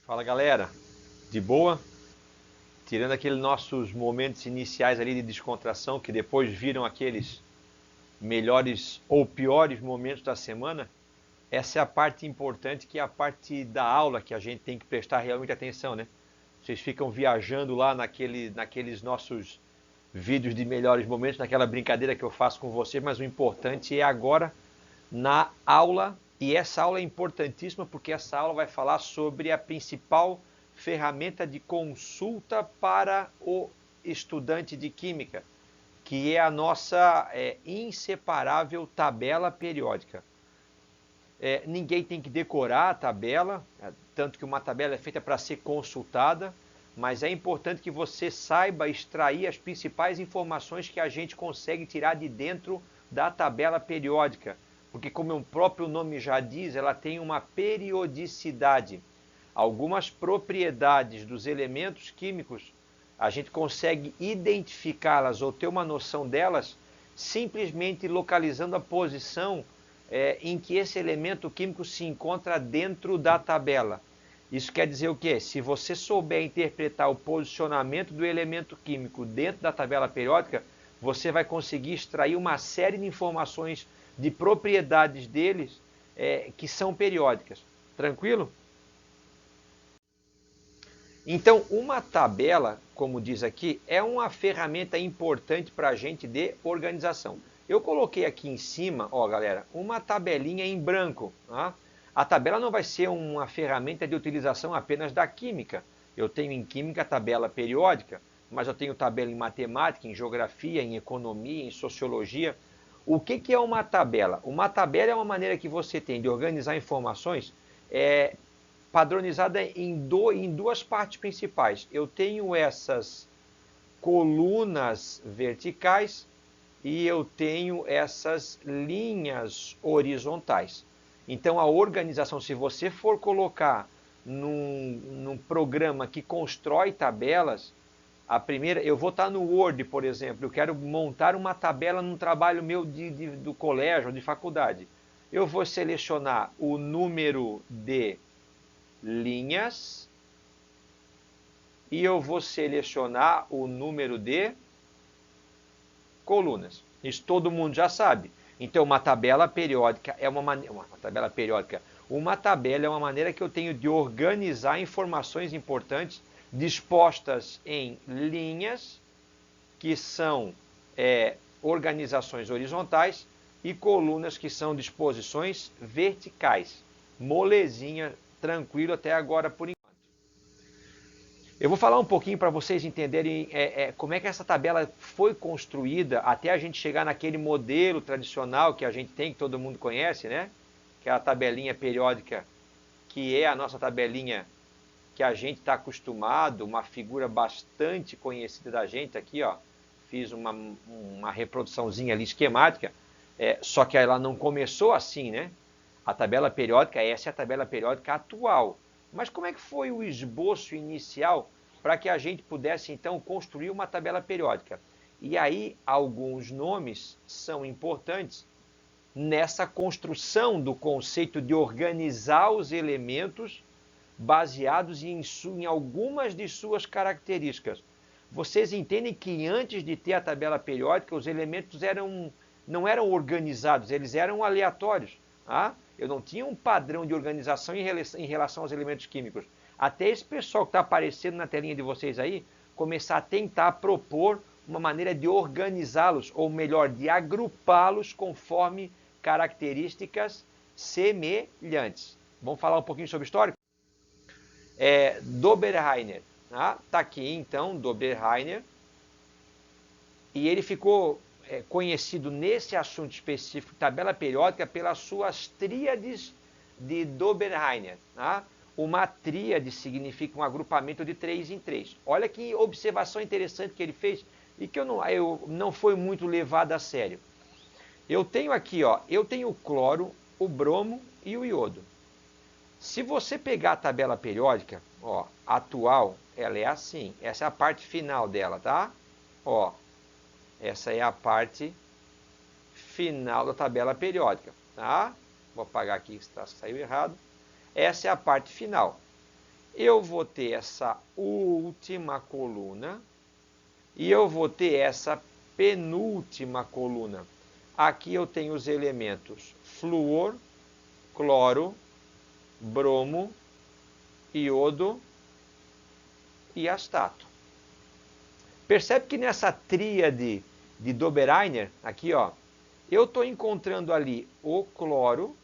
Fala galera, de boa? Tirando aqueles nossos momentos iniciais ali de descontração, que depois viram aqueles melhores ou piores momentos da semana, essa é a parte importante, que é a parte da aula, que a gente tem que prestar realmente atenção, né? Vocês ficam viajando lá naqueles nossos vídeos de melhores momentos, naquela brincadeira que eu faço com vocês, mas o importante é agora na aula, e essa aula é importantíssima porque essa aula vai falar sobre a principal ferramenta de consulta para o estudante de química, que é a nossa inseparável tabela periódica. Ninguém tem que decorar a tabela, tanto que uma tabela é feita para ser consultada, mas é importante que você saiba extrair as principais informações que a gente consegue tirar de dentro da tabela periódica, porque como o próprio nome já diz, ela tem uma periodicidade. Algumas propriedades dos elementos químicos, a gente consegue identificá-las ou ter uma noção delas simplesmente localizando a posição em que esse elemento químico se encontra dentro da tabela. Isso quer dizer o quê? Se você souber interpretar o posicionamento do elemento químico dentro da tabela periódica, você vai conseguir extrair uma série de informações de propriedades deles que são periódicas. Tranquilo? Então, uma tabela, como diz aqui, é uma ferramenta importante para a gente de organização. Eu coloquei aqui em cima, ó galera, uma tabelinha em branco. Tá? A tabela não vai ser uma ferramenta de utilização apenas da química. Eu tenho em química a tabela periódica, mas eu tenho tabela em matemática, em geografia, em economia, em sociologia. O que é uma tabela? Uma tabela é uma maneira que você tem de organizar informações padronizada em duas partes principais. Eu tenho essas colunas verticais e eu tenho essas linhas horizontais. Então a organização, se você for colocar num programa que constrói tabelas, a primeira, eu vou estar no Word, por exemplo, eu quero montar uma tabela num trabalho meu do colégio ou de faculdade. Eu vou selecionar o número de linhas e eu vou selecionar o número de colunas. Isso todo mundo já sabe. Então, uma tabela periódica é uma tabela periódica. Uma tabela é uma maneira que eu tenho de organizar informações importantes dispostas em linhas, que são organizações horizontais, e colunas, que são disposições verticais. Molezinha, tranquilo até agora por enquanto. Eu vou falar um pouquinho para vocês entenderem como é que essa tabela foi construída até a gente chegar naquele modelo tradicional que a gente tem, que todo mundo conhece, né? Que é a tabelinha periódica, que é a nossa tabelinha que a gente está acostumado, uma figura bastante conhecida da gente aqui, ó. Fiz uma reproduçãozinha ali esquemática, só que ela não começou assim, né? A tabela periódica, essa é a tabela periódica atual. Mas como é que foi o esboço inicial para que a gente pudesse, então, construir uma tabela periódica? E aí, alguns nomes são importantes nessa construção do conceito de organizar os elementos baseados em algumas de suas características. Vocês entendem que antes de ter a tabela periódica, os elementos não eram organizados, eles eram aleatórios. Tá? Eu não tinha um padrão de organização em relação aos elementos químicos. Até esse pessoal que está aparecendo na telinha de vocês aí, começar a tentar propor uma maneira de organizá-los, ou melhor, de agrupá-los conforme características semelhantes. Vamos falar um pouquinho sobre histórico? Dobereiner. Tá aqui então, Dobereiner. E ele ficou conhecido nesse assunto específico, tabela periódica, pelas suas tríades de Dobereiner. Uma tríade significa um agrupamento de 3 em 3. Olha que observação interessante que ele fez e que eu não foi muito levado a sério. Eu tenho aqui, ó, eu tenho o cloro, o bromo e o iodo. Se você pegar a tabela periódica, ó, atual, ela é assim. Essa é a parte final dela, tá? Ó, essa é a parte final da tabela periódica, tá? Vou apagar aqui que saiu errado. Essa é a parte final. eu vou ter essa última coluna e eu vou ter essa penúltima coluna. Aqui eu tenho os elementos flúor, cloro, bromo, iodo e astato. Percebe que nessa tríade de Dobereiner, aqui ó, eu estou encontrando ali o cloro,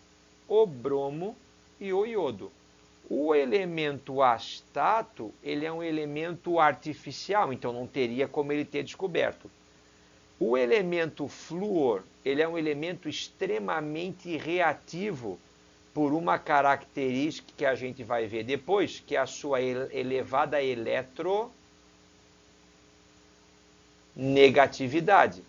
o bromo e o iodo. O elemento astato, ele é um elemento artificial, então não teria como ele ter descoberto. O elemento flúor, ele é um elemento extremamente reativo por uma característica que a gente vai ver depois, que é a sua elevada eletronegatividade.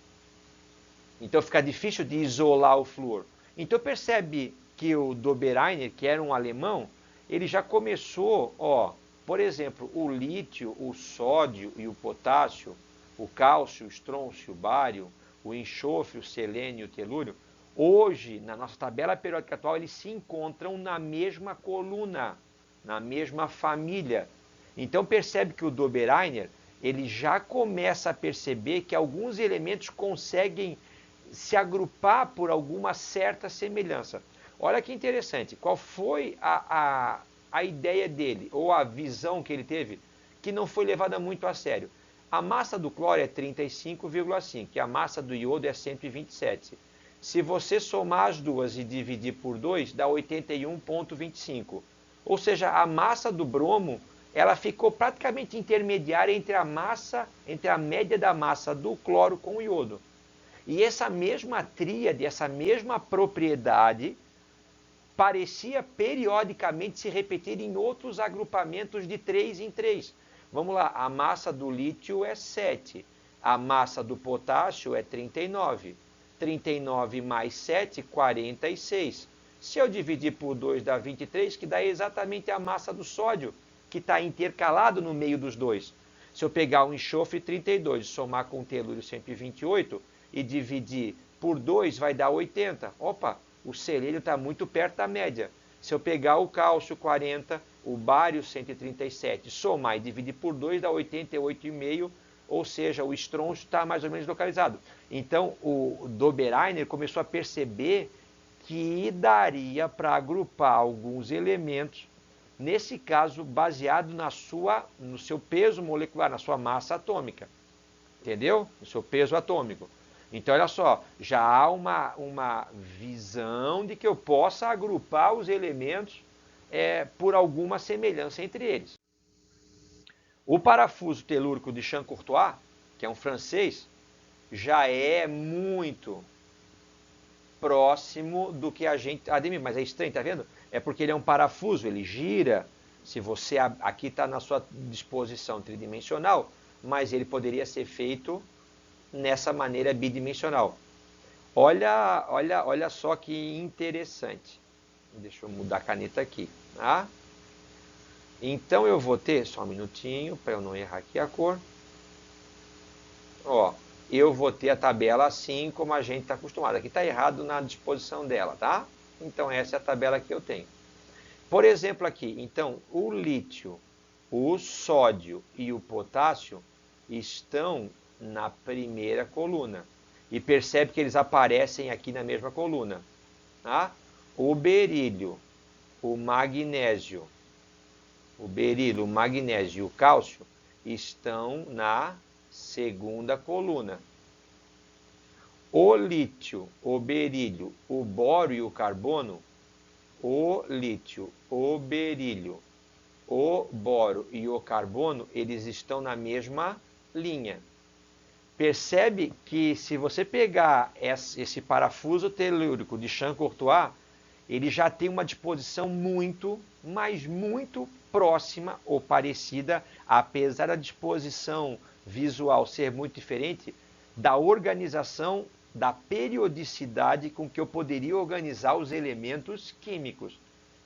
Então fica difícil de isolar o flúor. Então percebe que o Dobereiner, que era um alemão, ele já começou, ó, por exemplo, o lítio, o sódio e o potássio, o cálcio, o estrôncio, o bário, o enxofre, o selênio e o telúrio, hoje, na nossa tabela periódica atual, eles se encontram na mesma coluna, na mesma família. Então percebe que o Dobereiner, ele já começa a perceber que alguns elementos conseguem se agrupar por alguma certa semelhança. Olha que interessante, qual foi a ideia dele, ou a visão que ele teve, que não foi levada muito a sério. A massa do cloro é 35,5 e a massa do iodo é 127. Se você somar as duas e dividir por 2, dá 81,25. Ou seja, a massa do bromo, ela ficou praticamente intermediária entre a média da massa do cloro com o iodo. E essa mesma tríade, essa mesma propriedade, parecia periodicamente se repetir em outros agrupamentos de 3 em 3. Vamos lá, a massa do lítio é 7, a massa do potássio é 39. 39 mais 7, 46. Se eu dividir por 2 dá 23, que dá exatamente a massa do sódio, que está intercalado no meio dos dois. Se eu pegar o enxofre 32 e somar com o telúrio 128 e dividir por 2 vai dar 80. Opa, o selênio está muito perto da média. Se eu pegar o cálcio 40, o bário 137, somar e dividir por 2 dá 88,5, ou seja, o estrôncio está mais ou menos localizado. Então, o Dobereiner começou a perceber que daria para agrupar alguns elementos, nesse caso, baseado no seu peso molecular, na sua massa atômica. Entendeu? No seu peso atômico. Então, olha só, já há uma visão de que eu possa agrupar os elementos por alguma semelhança entre eles. O parafuso telúrico de Champ-Courtois, que é um francês, já é muito próximo do que a gente... Ademir, mas é estranho, tá vendo? É porque ele é um parafuso, ele gira. Se você... Aqui está na sua disposição tridimensional, mas ele poderia ser feito nessa maneira bidimensional. Olha só que interessante. Deixa eu mudar a caneta aqui. Tá? Então eu vou ter, só um minutinho, para eu não errar aqui a cor. Ó, eu vou ter a tabela assim como a gente está acostumado. Aqui está errado na disposição dela, tá? Então essa é a tabela que eu tenho. Por exemplo aqui, então o lítio, o sódio e o potássio estão na primeira coluna. E percebe que eles aparecem aqui na mesma coluna. Tá? O berílio, o magnésio, o magnésio e o cálcio estão na segunda coluna. O lítio, o berílio, o bório e o carbono, o lítio, o berílio, o boro e o carbono, eles estão na mesma linha. Percebe que se você pegar esse parafuso telúrico de Champ-Courtois, ele já tem uma disposição muito, mas muito próxima ou parecida, apesar da disposição visual ser muito diferente, da organização, da periodicidade com que eu poderia organizar os elementos químicos.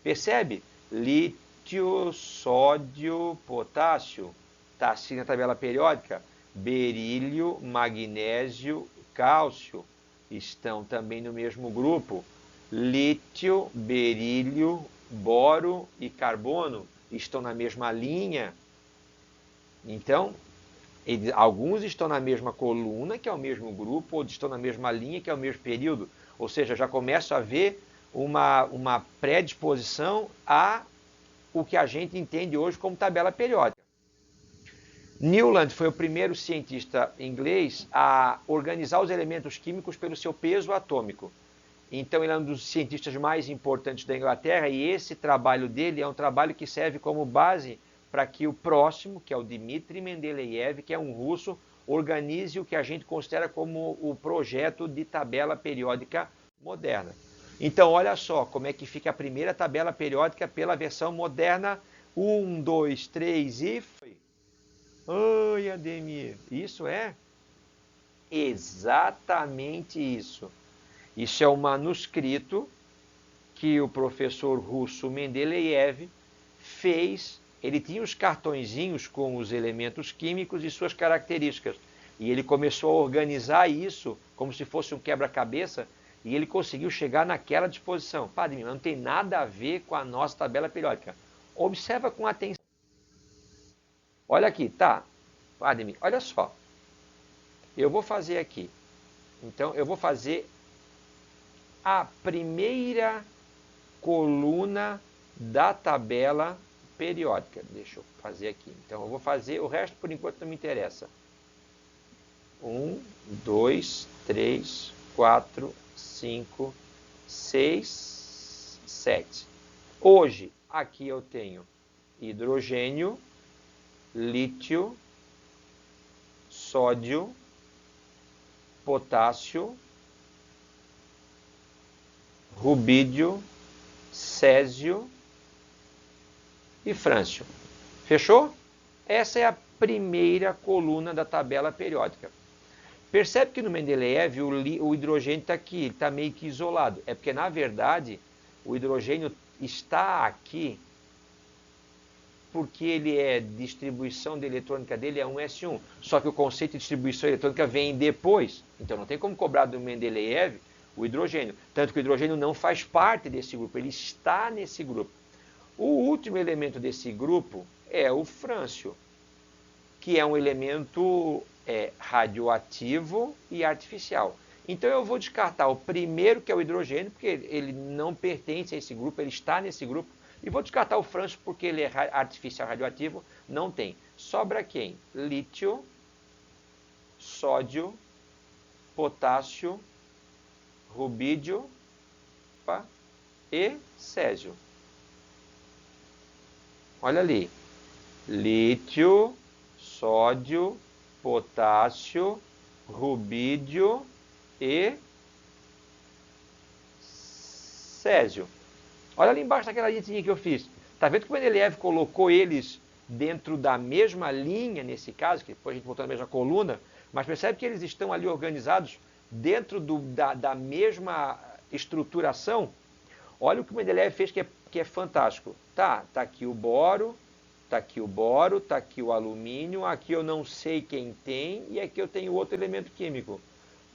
Percebe? Lítio, sódio, potássio, está assim na tabela periódica. Berílio, magnésio, cálcio estão também no mesmo grupo. Lítio, berílio, boro e carbono estão na mesma linha. Então, alguns estão na mesma coluna, que é o mesmo grupo, outros estão na mesma linha, que é o mesmo período. Ou seja, já começa a haver uma predisposição a o que a gente entende hoje como tabela periódica. Newland foi o primeiro cientista inglês a organizar os elementos químicos pelo seu peso atômico. Então ele é um dos cientistas mais importantes da Inglaterra e esse trabalho dele é um trabalho que serve como base para que o próximo, que é o Dmitry Mendeleev, que é um russo, organize o que a gente considera como o projeto de tabela periódica moderna. Então olha só como é que fica a primeira tabela periódica pela versão moderna. 1, 2, 3 e... Oi, Ademir, isso é exatamente isso. Isso é um manuscrito que o professor russo Mendeleev fez. Ele tinha os cartõezinhos com os elementos químicos e suas características. E ele começou a organizar isso como se fosse um quebra-cabeça e ele conseguiu chegar naquela disposição. Padre, não tem nada a ver com a nossa tabela periódica. Observa com atenção. Olha aqui, tá? Ademir, olha só. Eu vou fazer aqui. Então, eu vou fazer a primeira coluna da tabela periódica. Deixa eu fazer aqui. Então, eu vou fazer, o resto por enquanto não me interessa. 1, 2, 3, 4, 5, 6, 7. Hoje, aqui eu tenho hidrogênio, lítio, sódio, potássio, rubídio, césio e frâncio. Fechou? Essa é a primeira coluna da tabela periódica. Percebe que no Mendeleev o hidrogênio está aqui, ele está meio que isolado. É porque, na verdade, o hidrogênio está aqui porque ele é distribuição de eletrônica dele é 1s1. Só que o conceito de distribuição eletrônica vem depois. Então não tem como cobrar do Mendeleev o hidrogênio. Tanto que o hidrogênio não faz parte desse grupo, ele está nesse grupo. O último elemento desse grupo é o frâncio, que é um elemento radioativo e artificial. Então eu vou descartar o primeiro, que é o hidrogênio, porque ele não pertence a esse grupo, ele está nesse grupo. E vou descartar o frâncio porque ele é artificial radioativo, não tem. Sobra quem? Lítio, sódio, potássio, rubídio e césio. Olha ali. Lítio, sódio, potássio, rubídio e césio. Olha ali embaixo daquela linha que eu fiz. Está vendo que o Mendeleev colocou eles dentro da mesma linha, nesse caso, que depois a gente voltou na mesma coluna, mas percebe que eles estão ali organizados dentro da mesma estruturação? Olha o que o Mendeleev fez que é fantástico. Tá aqui o boro, tá aqui o boro, tá aqui o alumínio, aqui eu não sei quem tem e aqui eu tenho outro elemento químico.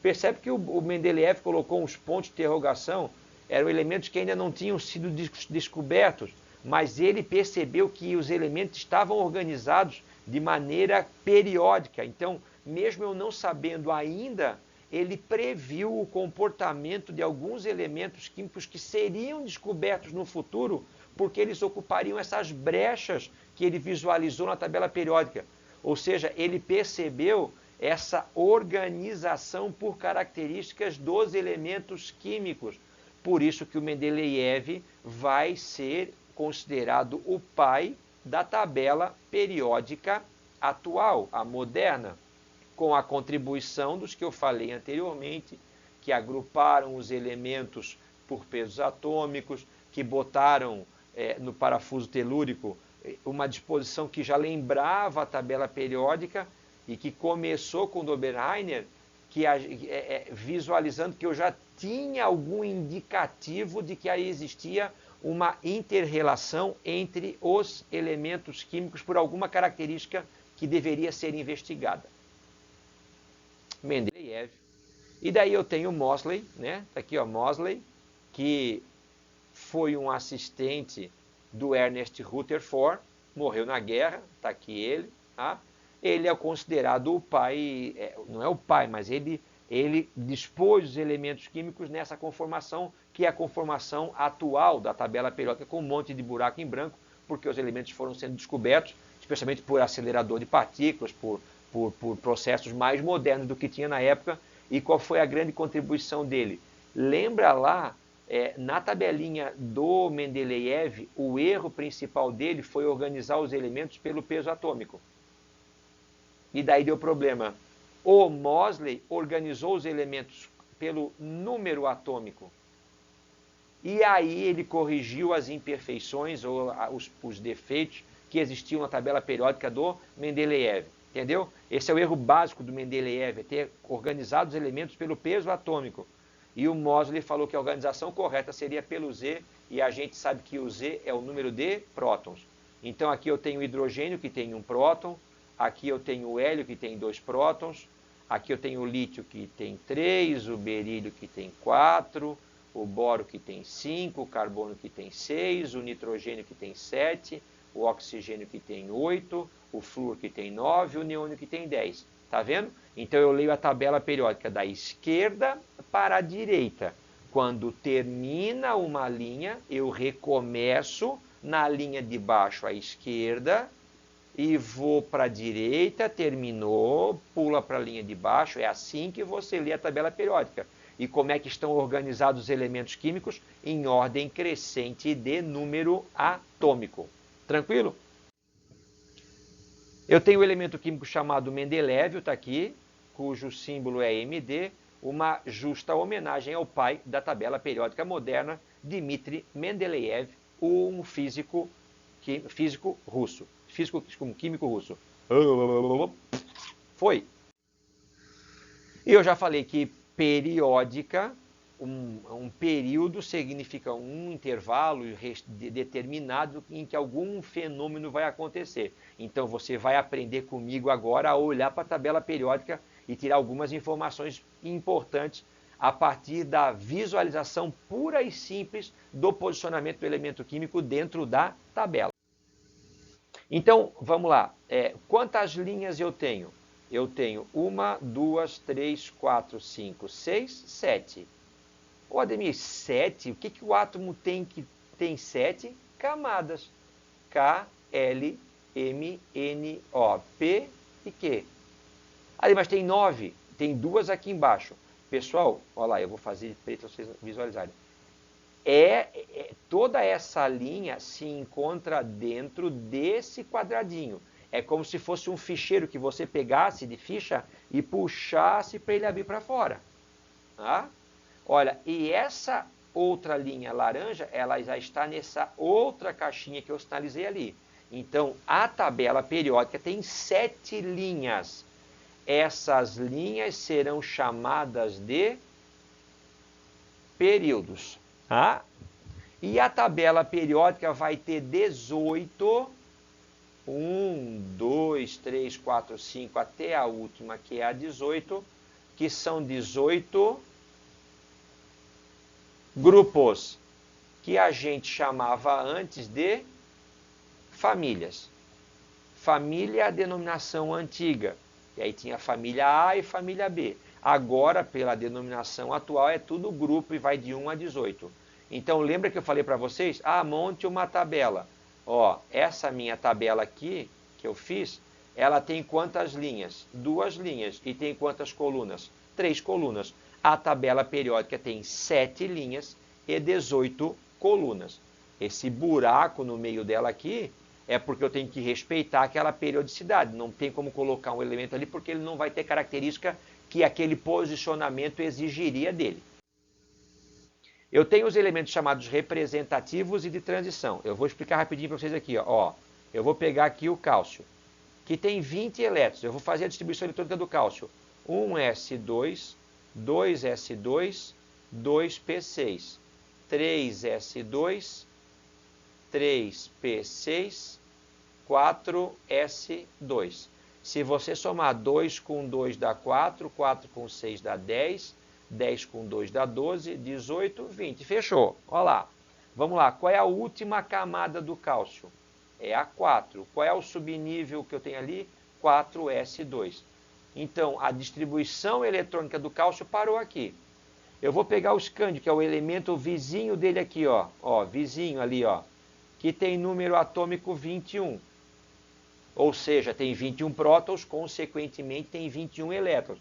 Percebe que o Mendeleev colocou uns pontos de interrogação, eram elementos que ainda não tinham sido descobertos, mas ele percebeu que os elementos estavam organizados de maneira periódica. Então, mesmo eu não sabendo ainda, ele previu o comportamento de alguns elementos químicos que seriam descobertos no futuro, porque eles ocupariam essas brechas que ele visualizou na tabela periódica. Ou seja, ele percebeu essa organização por características dos elementos químicos. Por isso que o Mendeleev vai ser considerado o pai da tabela periódica atual, a moderna, com a contribuição dos que eu falei anteriormente, que agruparam os elementos por pesos atômicos, que botaram no parafuso telúrico uma disposição que já lembrava a tabela periódica e que começou com Dobereiner, que visualizando que eu já tinha algum indicativo de que aí existia uma inter-relação entre os elementos químicos por alguma característica que deveria ser investigada. Mendeleev. E daí eu tenho Moseley, né? Tá aqui, ó, Moseley, que foi um assistente do Ernest Rutherford, morreu na guerra, está aqui ele, tá? Ele é considerado o pai, não é o pai, mas ele dispôs os elementos químicos nessa conformação, que é a conformação atual da tabela periódica, com um monte de buraco em branco, porque os elementos foram sendo descobertos, especialmente por acelerador de partículas, por processos mais modernos do que tinha na época. E qual foi a grande contribuição dele? Lembra lá, na tabelinha do Mendeleev, o erro principal dele foi organizar os elementos pelo peso atômico. E daí deu problema. O Moseley organizou os elementos pelo número atômico. E aí ele corrigiu as imperfeições ou os defeitos que existiam na tabela periódica do Mendeleev. Entendeu? Esse é o erro básico do Mendeleev, ter organizado os elementos pelo peso atômico. E o Moseley falou que a organização correta seria pelo Z, e a gente sabe que o Z é o número de prótons. Então aqui eu tenho o hidrogênio, que tem um próton, aqui eu tenho o hélio, que tem 2 prótons, aqui eu tenho o lítio, que tem 3, o berílio, que tem 4, o boro, que tem 5, o carbono, que tem 6, o nitrogênio, que tem 7, o oxigênio, que tem 8, o flúor, que tem 9, o neônio, que tem 10. Tá vendo? Então eu leio a tabela periódica da esquerda para a direita. Quando termina uma linha, eu recomeço na linha de baixo à esquerda e vou para a direita, terminou, pula para a linha de baixo. É assim que você lê a tabela periódica. E como é que estão organizados os elementos químicos? Em ordem crescente de número atômico. Tranquilo? Eu tenho um elemento químico chamado Mendeleev, está aqui, cujo símbolo é MD, uma justa homenagem ao pai da tabela periódica moderna, Dmitri Mendeleev, um físico russo. Químico russo. Foi. E eu já falei que periódica, um período significa um intervalo determinado em que algum fenômeno vai acontecer. Então você vai aprender comigo agora a olhar para a tabela periódica e tirar algumas informações importantes a partir da visualização pura e simples do posicionamento do elemento químico dentro da tabela. Então, vamos lá. Quantas linhas eu tenho? Eu tenho 1, 2, 3, 4, 5, 6, 7. Ô Ademir, 7? O que o átomo tem que tem 7 camadas? K, L, M, N, O, P e Q. Ali, mas tem 9. Tem 2 aqui embaixo. Pessoal, olha lá, eu vou fazer preto para vocês visualizarem. Toda essa linha se encontra dentro desse quadradinho. É como se fosse um ficheiro que você pegasse de ficha e puxasse para ele abrir para fora. Tá? Olha, e essa outra linha laranja, ela já está nessa outra caixinha que eu sinalizei ali. Então, a tabela periódica tem 7 linhas. Essas linhas serão chamadas de períodos. Tá? E a tabela periódica vai ter 18, 1, 2, 3, 4, 5, até a última, que é a 18, que são 18 grupos, que a gente chamava antes de famílias. Família é a denominação antiga, e aí tinha família A e família B. Agora, pela denominação atual, é tudo grupo e vai de 1 a 18. Então, lembra que eu falei para vocês? Monte uma tabela. Ó, essa minha tabela aqui, que eu fiz, ela tem quantas linhas? 2 linhas. E tem quantas colunas? 3 colunas. A tabela periódica tem 7 linhas e 18 colunas. Esse buraco no meio dela aqui é porque eu tenho que respeitar aquela periodicidade. Não tem como colocar um elemento ali porque ele não vai ter característica que aquele posicionamento exigiria dele. Eu tenho os elementos chamados representativos e de transição. Eu vou explicar rapidinho para vocês aqui. Ó. Eu vou pegar aqui o cálcio, que tem 20 elétrons. Eu vou fazer a distribuição eletrônica do cálcio. 1s2, 2s2, 2p6, 3s2, 3p6, 4s2. Se você somar 2 com 2 dá 4, 4 com 6 dá 10, 10 com 2 dá 12, 18, 20. Fechou. Olha lá. Vamos lá, qual é a última camada do cálcio? É a 4. Qual é o subnível que eu tenho ali? 4s2. Então, a distribuição eletrônica do cálcio parou aqui. Eu vou pegar o escândio, que é o elemento vizinho dele aqui, ó. Ó, vizinho ali, ó. Que tem número atômico 21. Ou seja, tem 21 prótons, consequentemente tem 21 elétrons.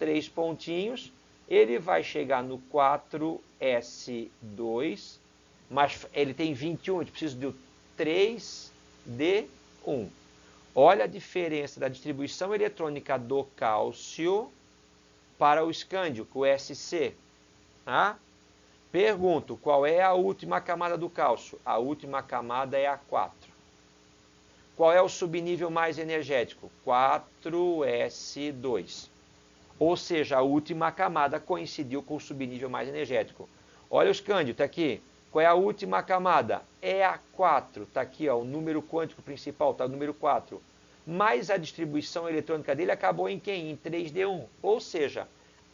3 pontinhos, ele vai chegar no 4s2, mas ele tem 21, eu preciso do 3d1. Olha a diferença da distribuição eletrônica do cálcio para o escândio, com o SC. Tá? Pergunto, qual é a última camada do cálcio? A última camada é a 4. Qual é o subnível mais energético? 4s2. Ou seja, a última camada coincidiu com o subnível mais energético. Olha o escândio, está aqui. Qual é a última camada? É a 4. Está aqui, ó, o número quântico principal, está o número 4. Mas a distribuição eletrônica dele acabou em quem? Em 3d1. Ou seja,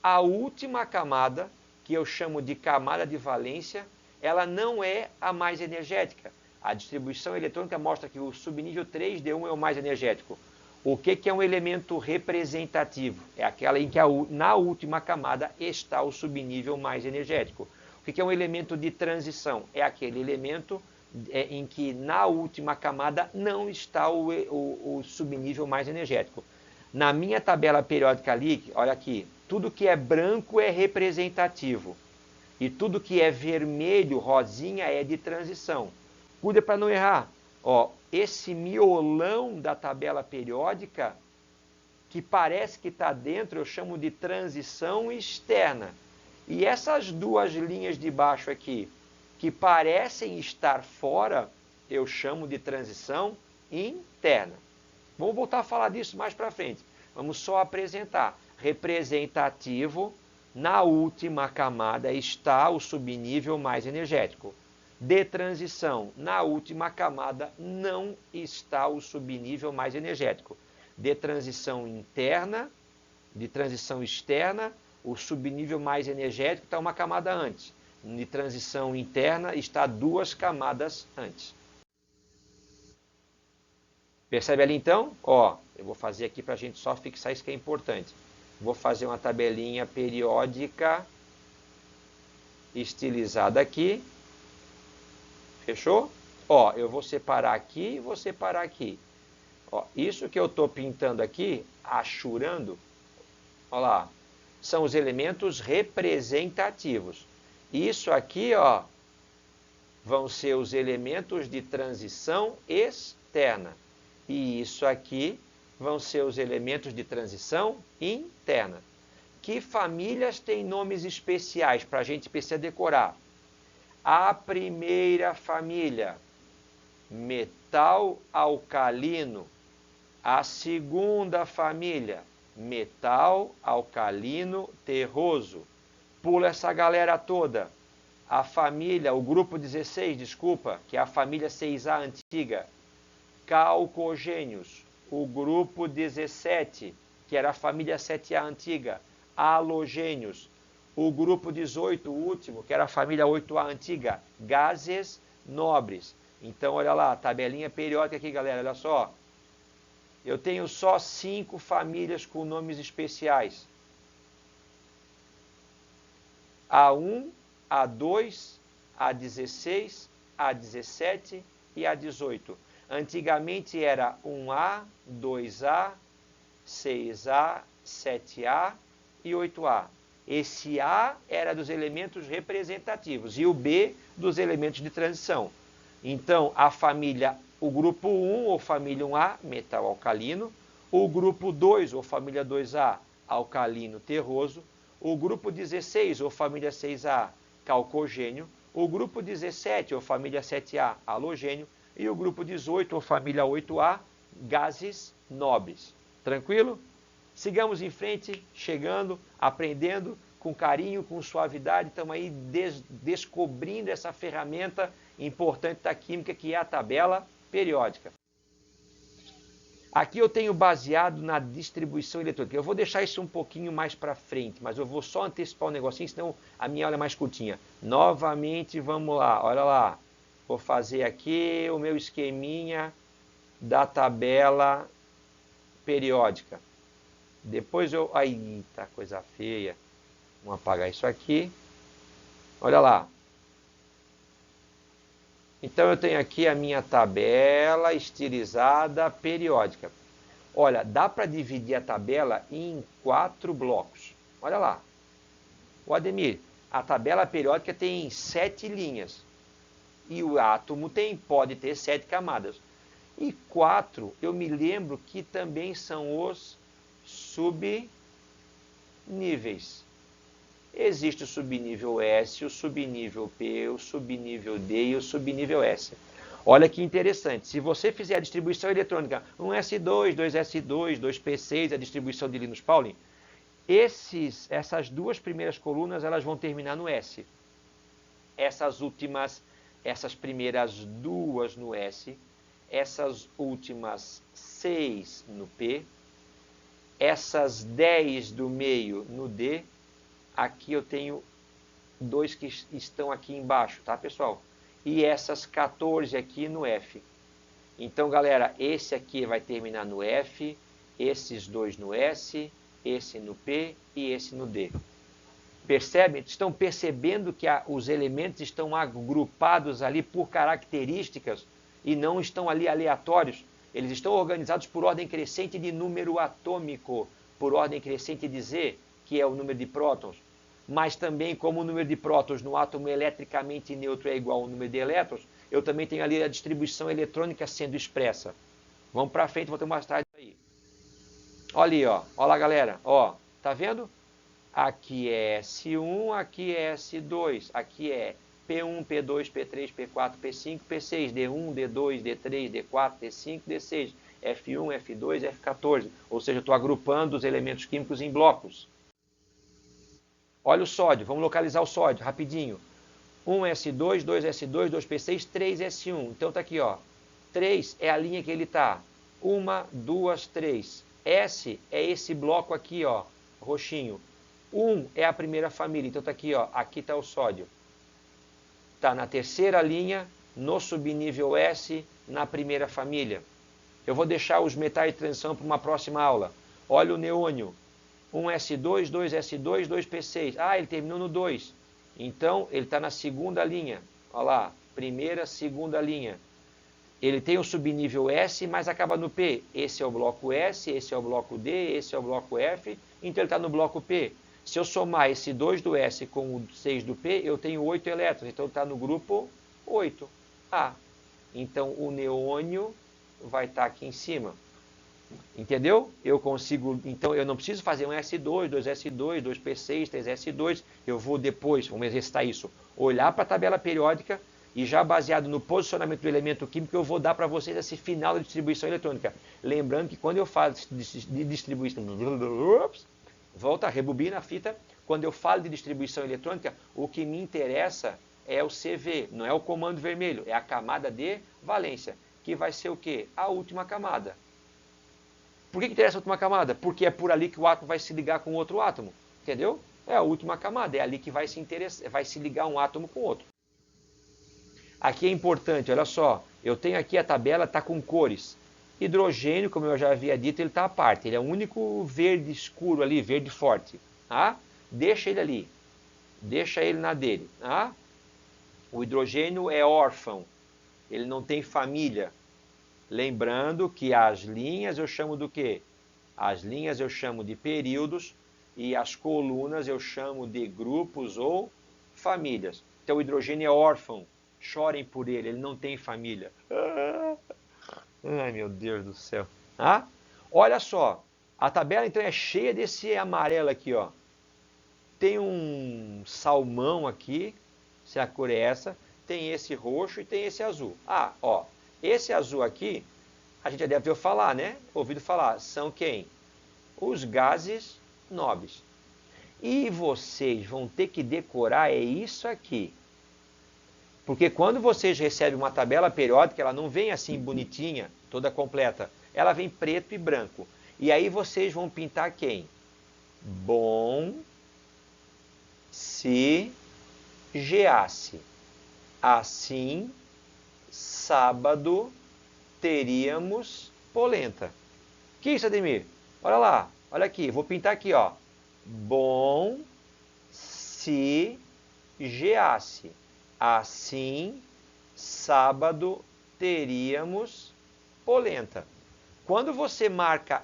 a última camada, que eu chamo de camada de valência, ela não é a mais energética. A distribuição eletrônica mostra que o subnível 3d1 é o mais energético. O que é um elemento representativo? É aquela em que na última camada está o subnível mais energético. O que é um elemento de transição? É aquele elemento em que na última camada não está o subnível mais energético. Na minha tabela periódica ali, olha aqui, tudo que é branco é representativo. E tudo que é vermelho, rosinha, é de transição. Cuida para não errar. Ó, esse miolão da tabela periódica, que parece que está dentro, eu chamo de transição externa. E essas duas linhas de baixo aqui, que parecem estar fora, eu chamo de transição interna. Vamos voltar a falar disso mais para frente. Vamos só apresentar. Representativo, na última camada está o subnível mais energético. De transição, na última camada não está o subnível mais energético. De transição interna, de transição externa, o subnível mais energético está uma camada antes. De transição interna está 2 camadas antes. Percebe ali então? Ó, eu vou fazer aqui para a gente só fixar isso que é importante. Vou fazer uma tabelinha periódica estilizada aqui. Fechou? Ó, eu vou separar aqui e vou separar aqui. Ó, isso que eu estou pintando aqui, achurando, ó lá, são os elementos representativos. Isso aqui, ó, vão ser os elementos de transição externa. E isso aqui vão ser os elementos de transição interna. Que famílias têm nomes especiais para a gente precisar decorar? A primeira família, metal alcalino. A segunda família, metal alcalino terroso. Pula essa galera toda. A família, o grupo 16, desculpa, que é a família 6A antiga. Calcogênios. O grupo 17, que era a família 7A antiga. Halogênios. O grupo 18, o último, que era a família 8A antiga, gases nobres. Então, olha lá, tabelinha periódica aqui, galera, olha só. Eu tenho só 5 famílias com nomes especiais. A1, A2, A16, A17 e A18. Antigamente era 1A, 2A, 6A, 7A e 8A. Esse A era dos elementos representativos e o B dos elementos de transição. Então, a família, o grupo 1 ou família 1A, metal alcalino, o grupo 2 ou família 2A, alcalino terroso, o grupo 16 ou família 6A, calcogênio, o grupo 17 ou família 7A, halogênio e o grupo 18 ou família 8A, gases nobres. Tranquilo? Sigamos em frente, chegando, aprendendo com carinho, com suavidade. Estamos aí descobrindo essa ferramenta importante da química, que é a tabela periódica. Aqui eu tenho baseado na distribuição eletrônica. Eu vou deixar isso um pouquinho mais para frente, mas eu vou só antecipar um negocinho, senão a minha aula é mais curtinha. Novamente, vamos lá, olha lá. Vou fazer aqui o meu esqueminha da tabela periódica. Depois eu... Aí, tá coisa feia. Vamos apagar isso aqui. Olha lá. Então eu tenho aqui a minha tabela estilizada periódica. Olha, dá para dividir a tabela em 4 blocos. Olha lá. O Ademir, a tabela periódica tem 7 linhas. E o átomo pode ter 7 camadas. E 4, eu me lembro que também são os subníveis. Existe o subnível S, o subnível P, o subnível D e o subnível S. Olha que interessante, se você fizer a distribuição eletrônica 1S2, 2S2, 2P6, a distribuição de Linus Pauling, essas duas primeiras colunas elas vão terminar no S. Essas primeiras duas no S, essas últimas 6 no P, essas 10 do meio no D. Aqui eu tenho 2 que estão aqui embaixo, tá, pessoal? E essas 14 aqui no F. Então, galera, esse aqui vai terminar no F, esses 2 no S, esse no P e esse no D. Percebem? Estão percebendo que os elementos estão agrupados ali por características e não estão ali aleatórios. Eles estão organizados por ordem crescente de número atômico, por ordem crescente de Z, que é o número de prótons. Mas também, como o número de prótons no átomo eletricamente neutro é igual ao número de elétrons, eu também tenho ali a distribuição eletrônica sendo expressa. Vamos para frente, vou ter mostrar isso aí. Olha ali, ó. Olha lá, galera. Ó, tá vendo? Aqui é S1, aqui é S2, aqui é P1, P2, P3, P4, P5, P6, D1, D2, D3, D4, D5, D6, F1, F2, F14. Ou seja, eu estou agrupando os elementos químicos em blocos. Olha o sódio, vamos localizar o sódio, rapidinho. 1S2, 2S2, 2P6, 3S1. Então tá aqui, ó. 3 é a linha que ele tá. 1, 2, 3. S é esse bloco aqui, ó, roxinho. 1 é a primeira família, então tá aqui, ó. Aqui tá o sódio. Tá na terceira linha, no subnível S, na primeira família. Eu vou deixar os metais de transição para uma próxima aula. Olha o neônio. 1S2, 2S2, 2P6. Ah, ele terminou no 2. Então, ele está na segunda linha. Olha lá, primeira, segunda linha. Ele tem o subnível S, mas acaba no P. Esse é o bloco S, esse é o bloco D, esse é o bloco F. Então, ele está no bloco P. Se eu somar esse 2 do S com o 6 do P, eu tenho 8 elétrons. Então, está no grupo 8. Ah, então o neônio vai estar aqui em cima. Entendeu? Eu consigo, então eu não preciso fazer um S2, 2S2, 2P6, 3S2. Eu vou depois, vamos exercitar isso, olhar para a tabela periódica e já baseado no posicionamento do elemento químico, eu vou dar para vocês esse final da distribuição eletrônica. Lembrando que quando eu falo de distribuição... Volta, rebobina a fita. Quando eu falo de distribuição eletrônica, o que me interessa é o CV, não é o comando vermelho, é a camada de valência, que vai ser o quê? A última camada. Por que interessa a última camada? Porque é por ali que o átomo vai se ligar com outro átomo. Entendeu? É a última camada, é ali que vai se ligar um átomo com outro. Aqui é importante, olha só, eu tenho aqui a tabela, está com cores. Hidrogênio, como eu já havia dito, ele está à parte. Ele é o único verde escuro ali, verde forte. Tá? Deixa ele ali. Deixa ele na dele. Tá? O hidrogênio é órfão. Ele não tem família. Lembrando que as linhas eu chamo do quê? As linhas eu chamo de períodos e as colunas eu chamo de grupos ou famílias. Então o hidrogênio é órfão. Chorem por ele, ele não tem família. Ai, meu Deus do céu. Ah? Olha só, a tabela então é cheia desse amarelo aqui, ó. Tem um salmão aqui, se a cor é essa, tem esse roxo e tem esse azul. Ah, ó. Esse azul aqui, a gente já deve ter falar, né? Ouvido falar. São quem? Os gases nobres. E vocês vão ter que decorar é isso aqui. Porque quando vocês recebem uma tabela periódica, ela não vem assim bonitinha, toda completa. ela vem preto e branco. E aí vocês vão pintar quem? Bom se geasse. Assim, sábado teríamos polenta. Que isso, Ademir? Olha lá, olha aqui, vou pintar aqui, ó. Bom se geasse. Assim, sábado teríamos polenta. Quando você marca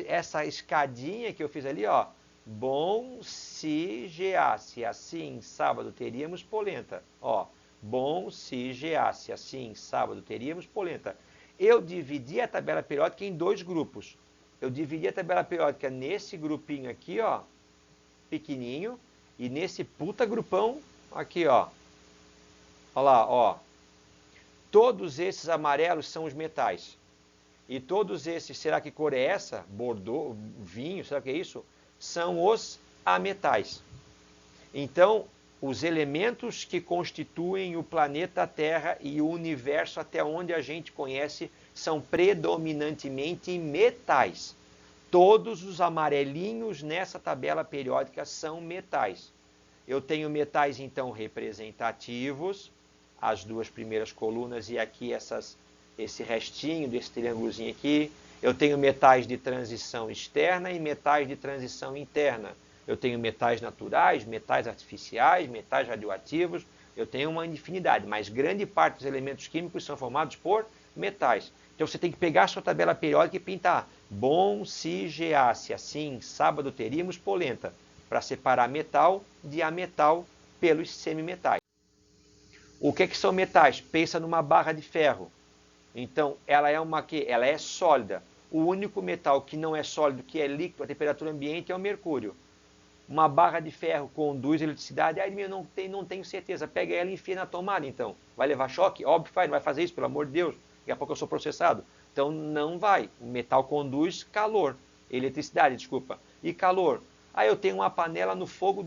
essa escadinha que eu fiz ali, ó, bom se geasse, assim, sábado teríamos polenta. Ó, bom se geasse, assim, sábado teríamos polenta. Eu dividi a tabela periódica em dois grupos. Eu dividi a tabela periódica nesse grupinho aqui, ó, pequenininho, e nesse puta grupão aqui, ó. Olha lá, ó. Todos esses amarelos são os metais. E todos esses, será que cor é essa? Bordeaux, vinho, será que é isso? São os ametais. Então, os elementos que constituem o planeta Terra e o universo até onde a gente conhece são predominantemente metais. Todos os amarelinhos nessa tabela periódica são metais. Eu tenho metais, então, representativos, as duas primeiras colunas e aqui esse restinho desse triângulozinho aqui. Eu tenho metais de transição externa e metais de transição interna. Eu tenho metais naturais, metais artificiais, metais radioativos. Eu tenho uma infinidade, mas grande parte dos elementos químicos são formados por metais. Então você tem que pegar a sua tabela periódica e pintar. Bom se geasse, assim, sábado teríamos polenta, para separar metal de ametal pelos semimetais. O que são metais? Pensa numa barra de ferro. Então, ela é ela é sólida. O único metal que não é sólido, que é líquido a temperatura ambiente, é o mercúrio. Uma barra de ferro conduz eletricidade? Aí eu não tenho certeza. Pega ela e enfia na tomada, então. Vai levar choque? Óbvio que vai, não vai fazer isso, pelo amor de Deus. Daqui a pouco eu sou processado. Então, não vai. O metal conduz calor. Eletricidade, desculpa. E calor. Aí eu tenho uma panela no fogo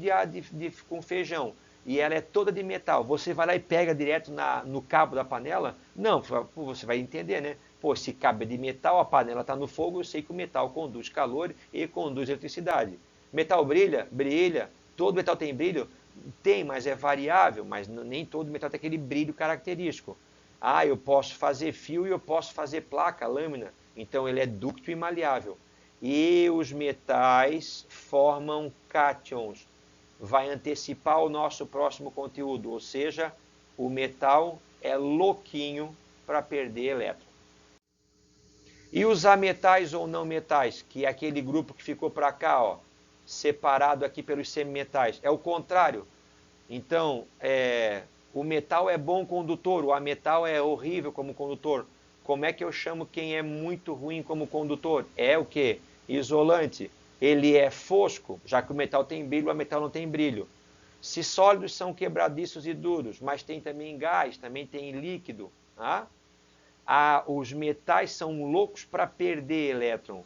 com feijão. E ela é toda de metal. Você vai lá e pega direto no cabo da panela? Não, você vai entender, né? Pô, se cabo é de metal, a panela está no fogo, eu sei que o metal conduz calor e conduz eletricidade. Metal brilha? Brilha. Todo metal tem brilho? Tem, mas é variável, mas nem todo metal tem aquele brilho característico. Ah, eu posso fazer fio e eu posso fazer placa, lâmina. Então ele é dúctil e maleável. E os metais formam cátions. Vai antecipar o nosso próximo conteúdo, ou seja, o metal é louquinho para perder elétron. E os ametais ou não metais, que é aquele grupo que ficou para cá, ó, separado aqui pelos semimetais, é o contrário. Então, o metal é bom condutor, o ametal é horrível como condutor. Como é que eu chamo quem é muito ruim como condutor? É o quê? Isolante. Ele é fosco, já que o metal tem brilho, o metal não tem brilho. Se sólidos são quebradiços e duros, mas tem também gás, também tem líquido. Tá? Os metais são loucos para perder elétron.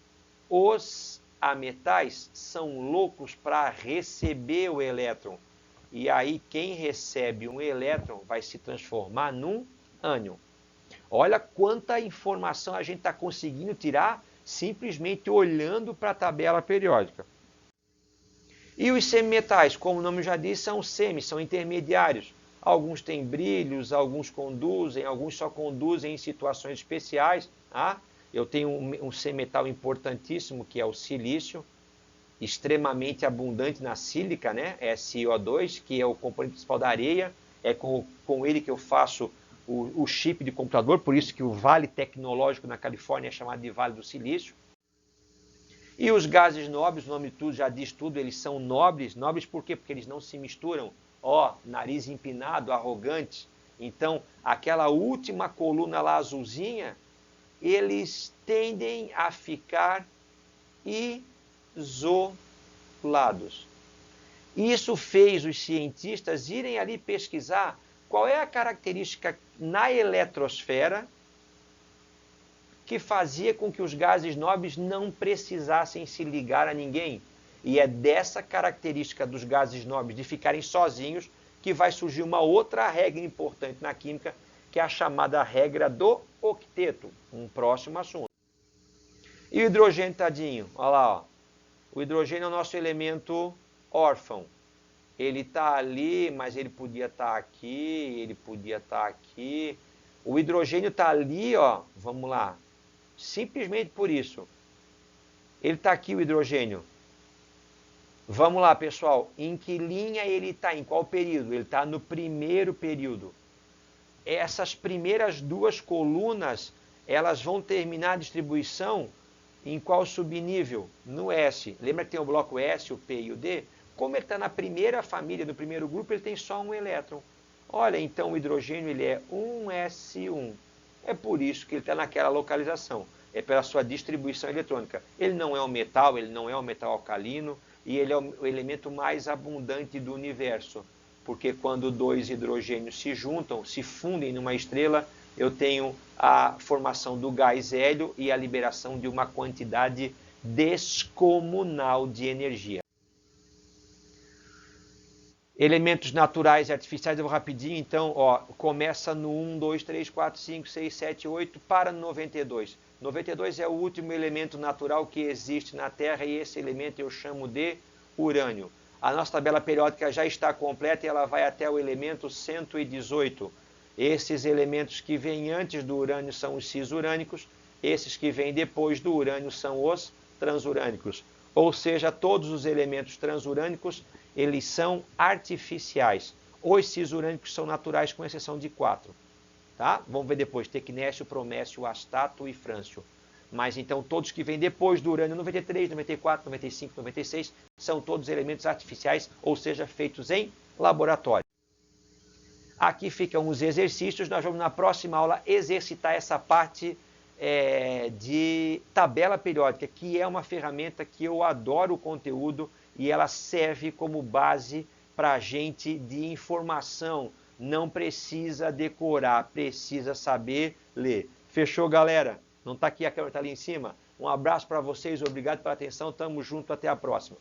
Os ametais são loucos para receber o elétron. E aí quem recebe um elétron vai se transformar num ânion. Olha quanta informação a gente está conseguindo tirar simplesmente olhando para a tabela periódica. E os semimetais, como o nome já diz, são são intermediários. Alguns têm brilhos, alguns conduzem, alguns só conduzem em situações especiais. Tá? Eu tenho um semimetal importantíssimo, que é o silício, extremamente abundante na sílica, né? SiO2, que é o componente principal da areia. É com ele que eu faço o chip de computador, por isso que o Vale Tecnológico na Califórnia é chamado de Vale do Silício. E os gases nobres, o nome de tudo já diz tudo, eles são nobres. Nobres por quê? Porque eles não se misturam. Ó, nariz empinado, arrogante. Então, aquela última coluna lá azulzinha, eles tendem a ficar isolados. Isso fez os cientistas irem ali pesquisar qual é a característica na eletrosfera que fazia com que os gases nobres não precisassem se ligar a ninguém. E é dessa característica dos gases nobres de ficarem sozinhos que vai surgir uma outra regra importante na química, que é a chamada regra do octeto, um próximo assunto. E o hidrogênio, tadinho, olha lá, ó. O hidrogênio é o nosso elemento órfão. Ele está ali, mas ele podia estar aqui, ele podia estar aqui. O hidrogênio está ali, ó, vamos lá, simplesmente por isso. Ele está aqui, o hidrogênio. Vamos lá, pessoal, em que linha ele está? Em qual período? Ele está no primeiro período. Essas primeiras duas colunas, elas vão terminar a distribuição em qual subnível? No S. Lembra que tem o bloco S, o P e o D? Como ele está na primeira família, no primeiro grupo, ele tem só um elétron. Olha, então o hidrogênio ele é 1s1. É por isso que ele está naquela localização. É pela sua distribuição eletrônica. Ele não é um metal, ele não é um metal alcalino, e ele é o elemento mais abundante do universo. Porque quando dois hidrogênios se juntam, se fundem numa estrela, eu tenho a formação do gás hélio e a liberação de uma quantidade descomunal de energia. Elementos naturais e artificiais, eu vou rapidinho, então, ó, começa no 1, 2, 3, 4, 5, 6, 7, 8, para no 92. 92 é o último elemento natural que existe na Terra e esse elemento eu chamo de urânio. A nossa tabela periódica já está completa e ela vai até o elemento 118. Esses elementos que vêm antes do urânio são os cisurânicos, esses que vêm depois do urânio são os transurânicos. Ou seja, todos os elementos transurânicos, eles são artificiais. Os cisurânicos são naturais, com exceção de 4. Tá? Vamos ver depois, tecnécio, promécio, astato e frâncio. Mas então todos que vêm depois do urânio 93, 94, 95, 96, são todos elementos artificiais, ou seja, feitos em laboratório. Aqui ficam os exercícios, nós vamos na próxima aula exercitar essa parte de tabela periódica, que é uma ferramenta que eu adoro o conteúdo e ela serve como base para a gente de informação. Não precisa decorar, precisa saber ler. Fechou, galera? Não está aqui, a câmera está ali em cima? Um abraço para vocês, obrigado pela atenção, tamo junto, até a próxima.